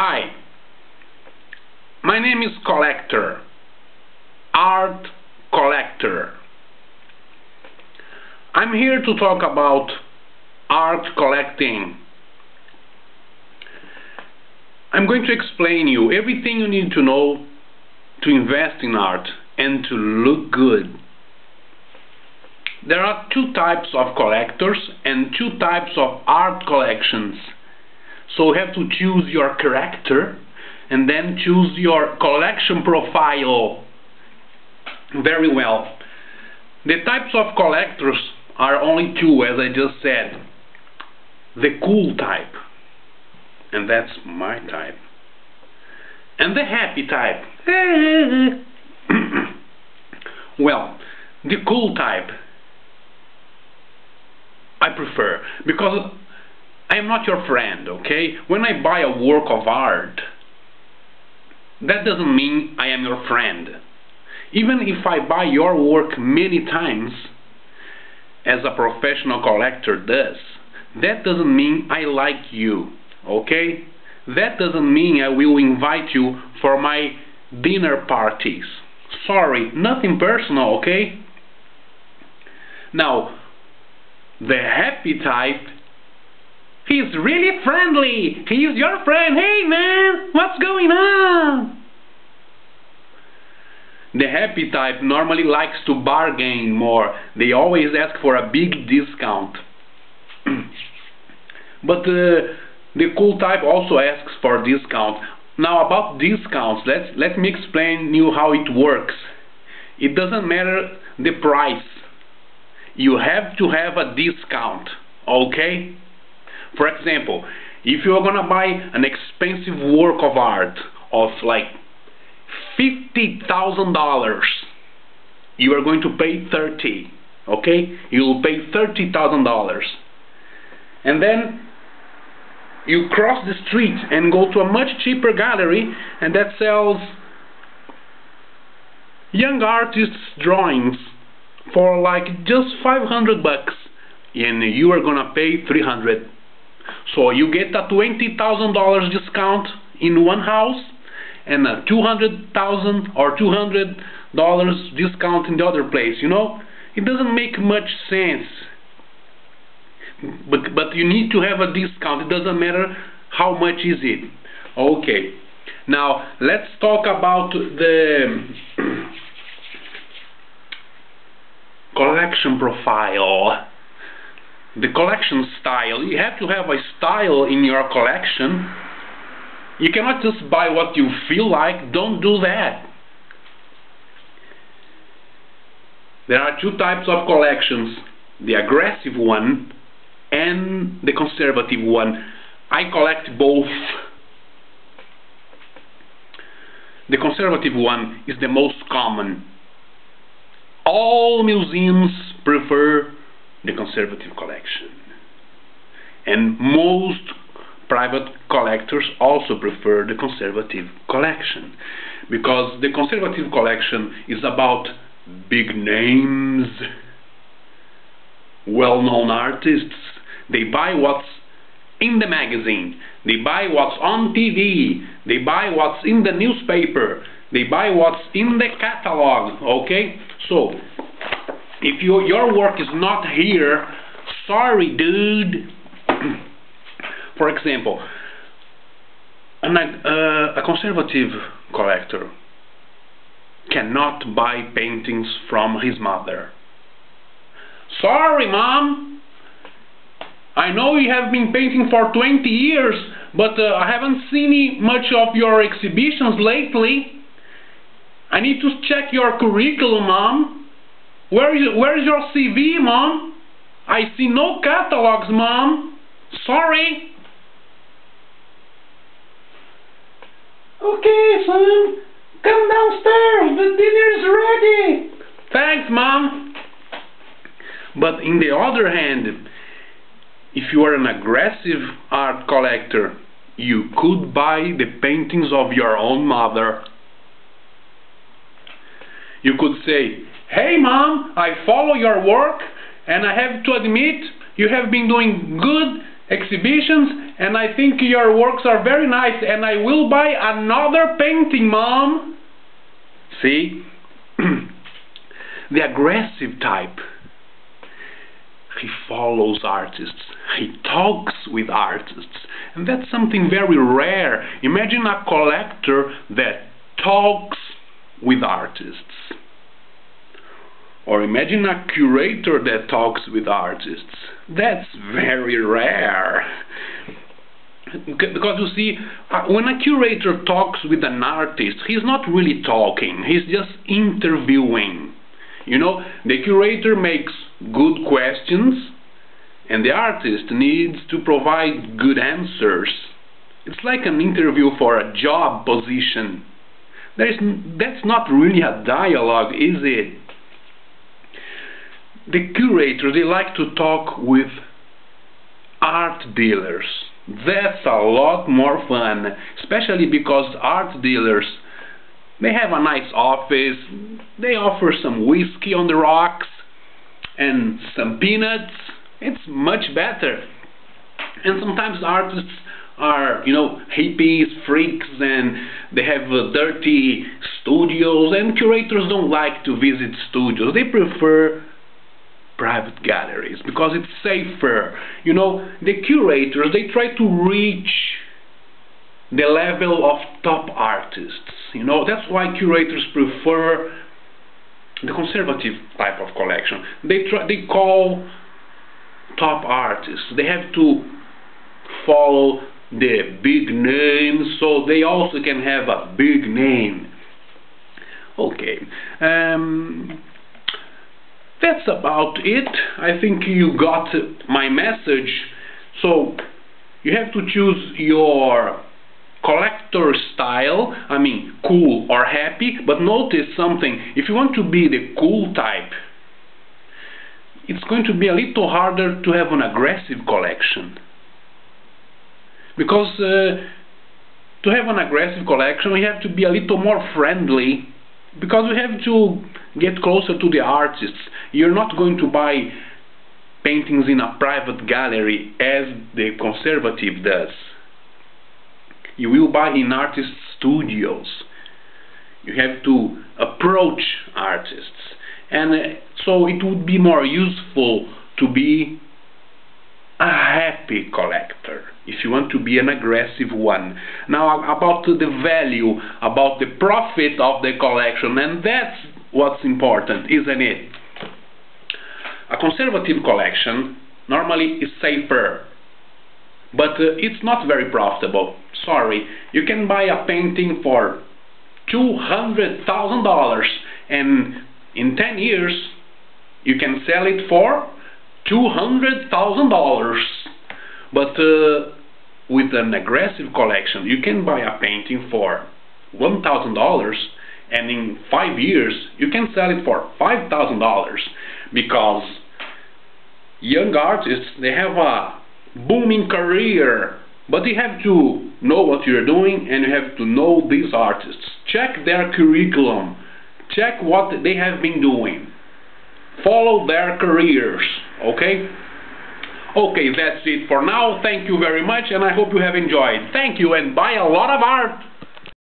Hi, my name is Collector, Art Collector. I'm here to talk about art collecting. I'm going to explain you everything you need to know to invest in art and to look good. There are two types of collectors and two types of art collections. So you have to choose your character and then choose your collection profile very well. The types of collectors are only two, as I just said. The cool type, and that's my type, and the happy type. Well, the cool type I prefer, because I am not your friend, okay? When I buy a work of art, that doesn't mean I am your friend. Even if I buy your work many times, as a professional collector does, that doesn't mean I like you, okay? That doesn't mean I will invite you for my dinner parties. Sorry, nothing personal, okay? Now, the happy type, he's really friendly. He's your friend. Hey man, what's going on? The happy type normally likes to bargain more. They always ask for a big discount. But the cool type also asks for discount. Now about discounts, let me explain you how it works. It doesn't matter the price. You have to have a discount, okay? For example, if you're gonna buy an expensive work of art of like $50,000, you are going to pay $30,000, okay? You will pay $30,000, and then you cross the street and go to a much cheaper gallery, and that sells young artists' drawings for like just $500, and you are gonna pay $300. So you get a $20,000 discount in one house and a $200,000 or $200 discount in the other place. You know, it doesn't make much sense. But you need to have a discount. It doesn't matter how much is it. Okay. Now let's talk about the collection profile. The collection style. You have to have a style in your collection. You cannot just buy what you feel like. Don't do that. There are two types of collections, the aggressive one and the conservative one. I collect both. The conservative one is the most common. All museums prefer the conservative collection, and most private collectors also prefer the conservative collection, because the conservative collection is about big names, well-known artists. They buy what's in the magazine, they buy what's on TV, they buy what's in the newspaper, they buy what's in the catalog, okay? So if your work is not here, sorry dude. For example, a conservative collector cannot buy paintings from his mother. Sorry mom, I know you have been painting for 20 years, but I haven't seen much of your exhibitions lately. I need to check your curriculum, mom. Where is your CV, mom? I see no catalogs, mom. Sorry. Okay, son. Come downstairs. The dinner is ready. Thanks, mom. But in the other hand, if you are an aggressive art collector, you could buy the paintings of your own mother. You could say, hey mom, I follow your work and I have to admit you have been doing good exhibitions, and I think your works are very nice, and I will buy another painting, Mom. See? The aggressive type. He follows artists. He talks with artists. And that's something very rare. Imagine a collector that talks with artists. Or imagine a curator that talks with artists. That's very rare. Because you see, when a curator talks with an artist, he's not really talking. He's just interviewing. You know, the curator makes good questions, and the artist needs to provide good answers. It's like an interview for a job position. That's not really a dialogue, is it? The curators, they like to talk with art dealers. That's a lot more fun, especially because art dealers, they have a nice office, they offer some whiskey on the rocks and some peanuts. It's much better. And sometimes artists are, you know, hippies, freaks, and they have dirty studios, and curators don't like to visit studios. They prefer private galleries because it's safer. You know, the curators, they try to reach the level of top artists. You know, that's why curators prefer the conservative type of collection. They call top artists. They have to follow the big names, so they also can have a big name. Okay. That's about it. I think you got my message. So you have to choose your collector style. I mean, cool or happy. But notice something. If you want to be the cool type, it's going to be a little harder to have an aggressive collection. Because to have an aggressive collection, you have to be a little more friendly. Because you have to get closer to the artists. You're not going to buy paintings in a private gallery as the conservative does. You will buy in artist studios. You have to approach artists. And so it would be more useful to be a happy collector if you want to be an aggressive one. Now about the value, about the profit of the collection, and that's what's important, isn't it? A conservative collection normally is safer, but it's not very profitable. Sorry, you can buy a painting for $200,000 and in 10 years you can sell it for $200,000. But with an aggressive collection, you can buy a painting for $1,000 and in 5 years you can sell it for $5,000, because young artists, they have a booming career, but you have to know what you're doing and you have to know these artists. Check their curriculum, check what they have been doing, follow their careers, okay? Okay, that's it for now. Thank you very much, and I hope you have enjoyed. Thank you, and buy a lot of art.